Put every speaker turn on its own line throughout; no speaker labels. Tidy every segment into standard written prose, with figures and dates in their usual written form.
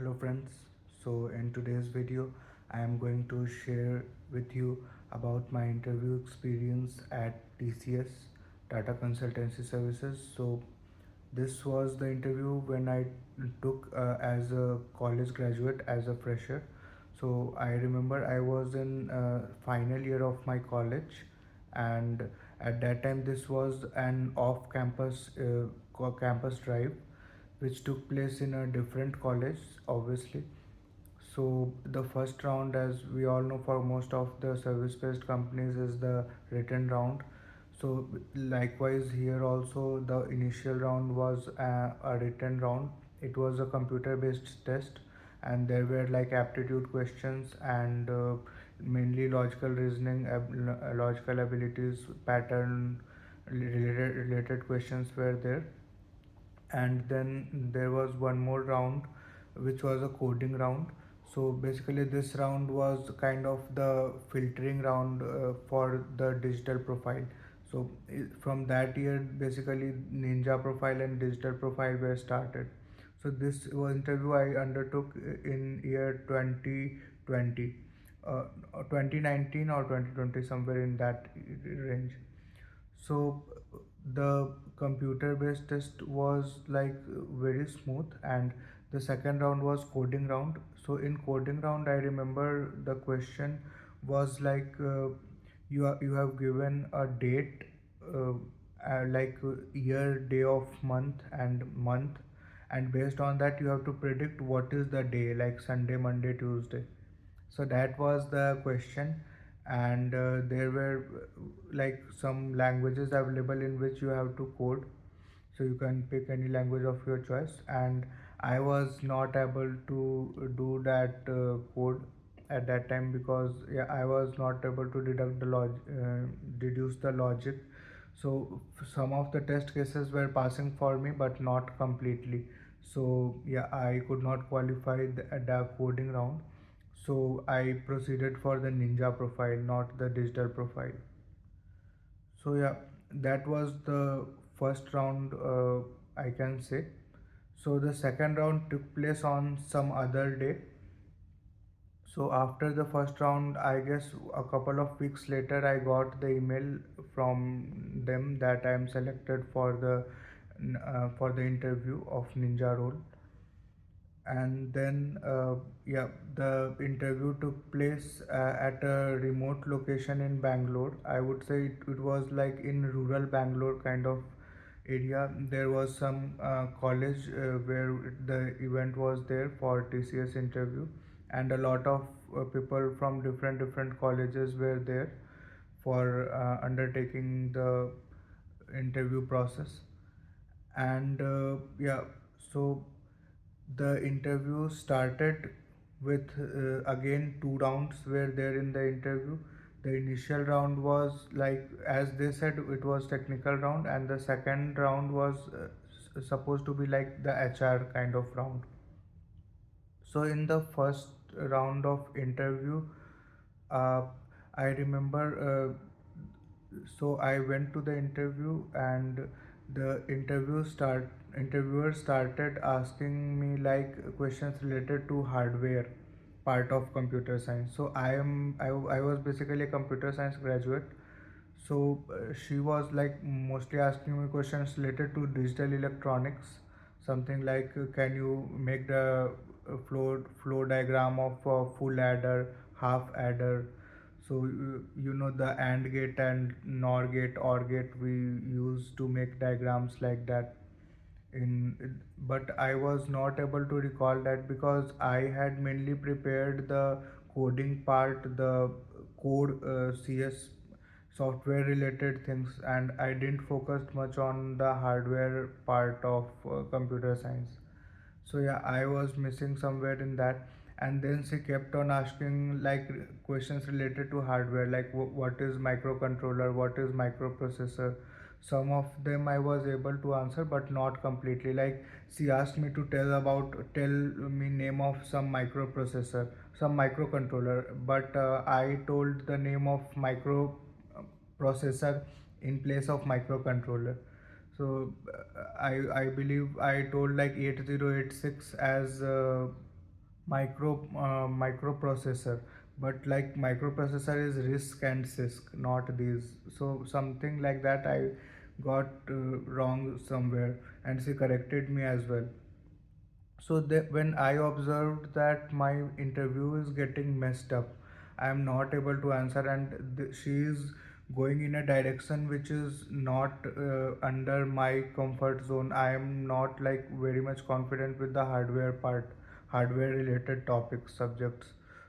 Hello friends, so in today's video I am going to share with you about my interview experience at TCS Tata Consultancy Services. So this was the interview when I took as a college graduate, as a fresher. So I remember I was in final year of my college, and at that time this was an off campus drive which took place in a different college, obviously. So the first round, as we all know, for most of the service-based companies, is the written round. So likewise here also the initial round was a written round. It was a computer-based test, and there were like aptitude questions and mainly logical reasoning, logical abilities, pattern related questions were there. And then there was one more round which was a coding round. So basically this round was kind of the filtering round for the digital profile. So from that year basically ninja profile and digital profile were started. So this was interview I undertook in year 2020, 2019 or 2020, somewhere in that range. So the computer based test was like very smooth, and the second round was coding round. So in coding round I remember the question was like you have given a date, uh, like year, day of month, and based on that you have to predict what is the day, like Sunday, Monday, Tuesday. So that was the question, and there were like some languages available in which you have to code. So you can pick any language of your choice, and I was not able to do that code at that time because yeah, I was not able to deduce the logic. So some of the test cases were passing for me but not completely. So yeah, I could not qualify the coding round. So I proceeded for the ninja profile, not the digital profile. So yeah, that was the first round, I can say. So the second round took place on some other day. So after the first round, I guess a couple of weeks later, I got the email from them that I am selected for the interview of ninja role. And then yeah, the interview took place at a remote location in Bangalore. I would say it was like in rural Bangalore kind of area. There was some college where the event was there for TCS interview, and a lot of people from different colleges were there for undertaking the interview process. And yeah, so the interview started with again two rounds were there in the interview. The initial round was like, as they said, it was technical round, and the second round was supposed to be like the HR kind of round. So in the first round of interview, uh, I remember so I went to the interview, and the interviewer started asking me like questions related to hardware part of computer science. So I was basically a computer science graduate. So she was like mostly asking me questions related to digital electronics, something like can you make the flow diagram of a full adder, half adder. So you know the AND gate and NOR gate, OR gate we use to make diagrams like that. But I was not able to recall that because I had mainly prepared the coding part, the code, CS software related things, and I didn't focus much on the hardware part of computer science. So yeah, I was missing somewhere in that. And then she kept on asking like questions related to hardware, like what is microcontroller, what is microprocessor. Some of them I was able to answer but not completely. Like she asked me to tell me name of some microprocessor, some microcontroller, but I told the name of micro processor in place of microcontroller. So I believe I told like 8086 as microprocessor, but like microprocessor is risk and CISC, not these. So something like that I got wrong somewhere, and she corrected me as well. So when I observed that my interview is getting messed up, I am not able to answer, and she is going in a direction which is not under my comfort zone. I am not like very much confident with the hardware part, hardware related topics, subjects.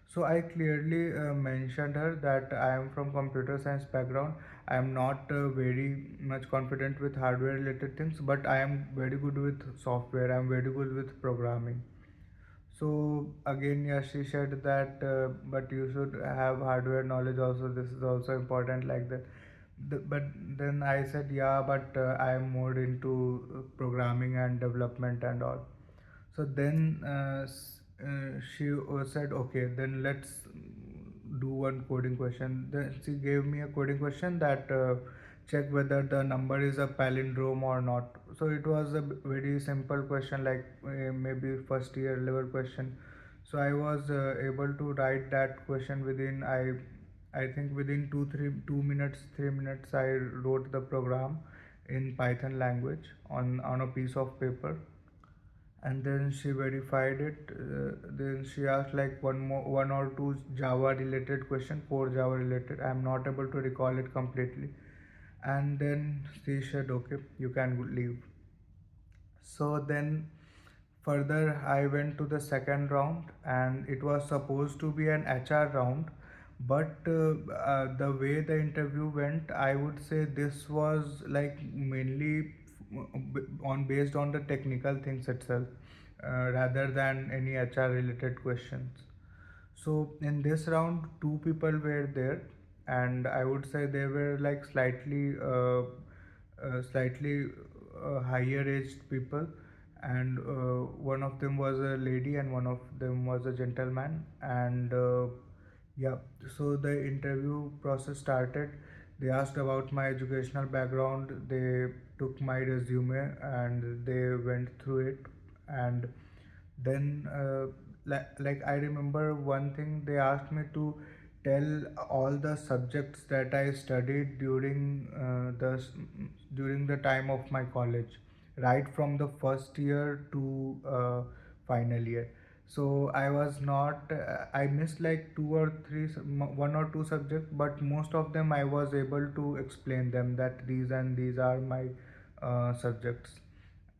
So I clearly mentioned her that I am from computer science background. I am not very much confident with hardware related things, but I am very good with software. I am very good with programming. So again, yeah, she said that, but you should have hardware knowledge also. This is also important, like that. But then I said, yeah, but I am more into programming and development and all. So then she said, okay, then let's do one coding question. Then she gave me a coding question that check whether the number is a palindrome or not. So it was a very simple question, like maybe first year level question. So I was able to write that question within I think within 2 3 2 minutes 3 minutes I wrote the program in Python language on a piece of paper, and then she verified it. Then she asked like one or two Java related question, core Java related. I'm not able to recall it completely. And then she said, okay, you can leave. So then further I went to the second round, and it was supposed to be an HR round, but the way the interview went, I would say this was like mainly on based on the technical things itself, rather than any HR related questions. So in this round, two people were there, and I would say they were like slightly higher aged people, and one of them was a lady and one of them was a gentleman. And yeah, so the interview process started. They asked about my educational background. They took my resume and they went through it, and then like I remember one thing, they asked me to tell all the subjects that I studied during the time of my college, right from the first year to final year. So I was not I missed like one or two subjects, but most of them I was able to explain them that these and these are my subjects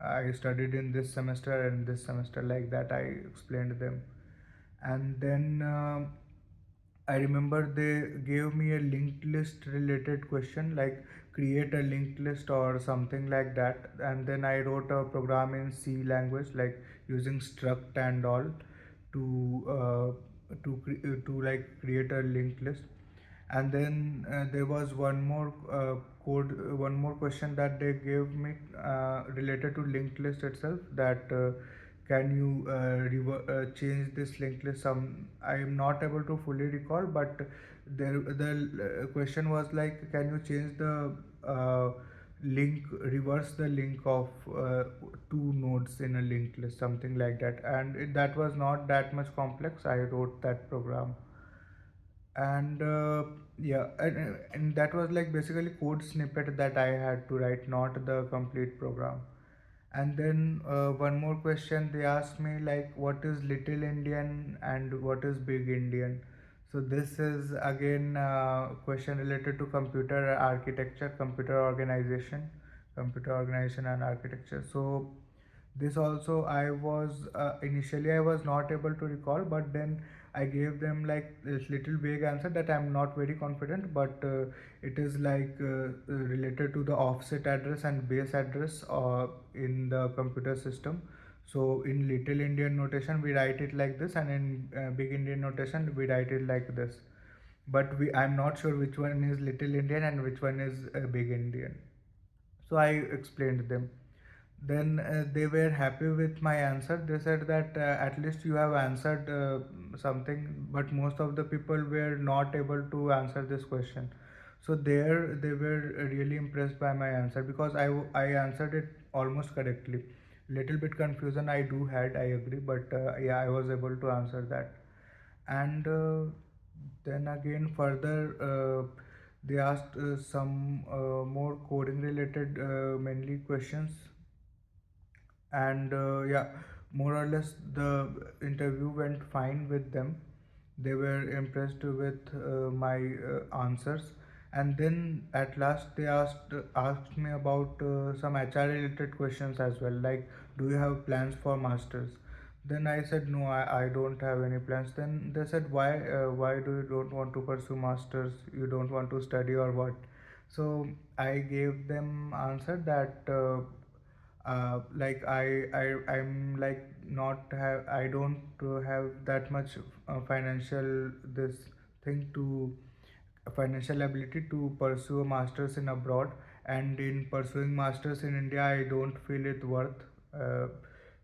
I studied in this semester and this semester, like that I explained them. And then I remember they gave me a linked list related question, like create a linked list or something like that. And then I wrote a program in C language, like using struct and all to to like create a linked list. And then there was one more question that they gave me related to linked list itself, that can you change this linked list. I am not able to fully recall, but the question was like, can you change the link, reverse the link of two nodes in a linked list, something like that. And that was not that much complex. I wrote that program. And yeah, and that was like basically code snippet that I had to write, not the complete program. And then one more question they asked me, like what is little Indian and what is big Indian. So this is again question related to computer organization and architecture. So this also I was initially I was not able to recall, but then I gave them like this little vague answer that I'm not very confident, but it is like related to the offset address and base address in the computer system. So in little Indian notation we write it like this, and in big Indian notation we write it like this. But I'm not sure which one is little Indian and which one is big Indian. So I explained them. Then they were happy with my answer. They said that at least you have answered something, but most of the people were not able to answer this question. So there they were really impressed by my answer, because I answered it almost correctly. little bit confusion I do had, I agree, but yeah, I was able to answer that. And then again further, they asked some more coding related mainly questions. And yeah, more or less the interview went fine with them. They were impressed with my answers. And then at last they asked me about some HR related questions as well, like, do you have plans for masters? Then I said no, I don't have any plans. Then they said, why do you don't want to pursue masters? You don't want to study or what? So I gave them answer that like I'm like not have I don't have that much financial this thing to financial ability to pursue a masters in abroad. And in pursuing masters in India, I don't feel it worth. uh,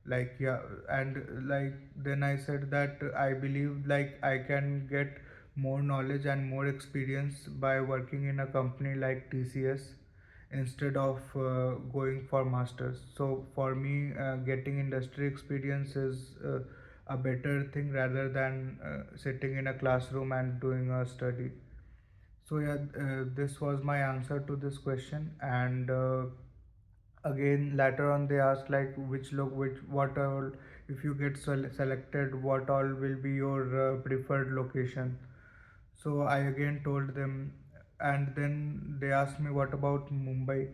like yeah. And like then I said that I believe like I can get more knowledge and more experience by working in a company like TCS instead of going for masters. So for me, getting industry experience is a better thing rather than sitting in a classroom and doing a study. So yeah, this was my answer to this question. And again later on they asked like which what all, if you get selected, what all will be your preferred location. So I again told them. And then they asked me what about Mumbai.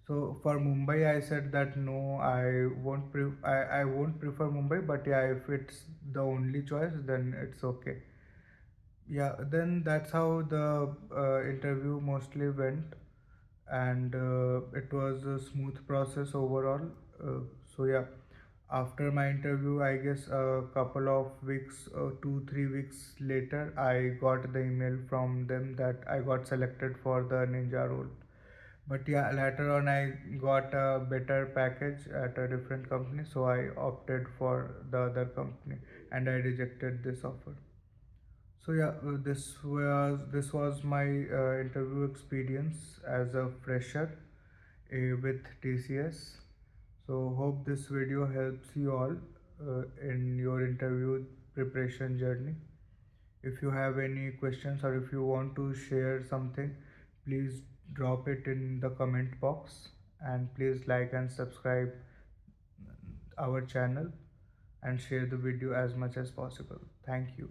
So for Mumbai, I said that no, I won't prefer Mumbai, but yeah, if it's the only choice, then it's okay. Yeah, then that's how the interview mostly went. And it was a smooth process overall. So yeah, after my interview, I guess a couple of weeks, 2 3 weeks later, I got the email from them that I got selected for the ninja role. But yeah, later on I got a better package at a different company, so I opted for the other company and I rejected this offer. So yeah, this was my interview experience as a fresher with TCS. So hope this video helps you all in your interview preparation journey. If you have any questions or if you want to share something, please drop it in the comment box. And please like and subscribe our channel and share the video as much as possible. Thank you.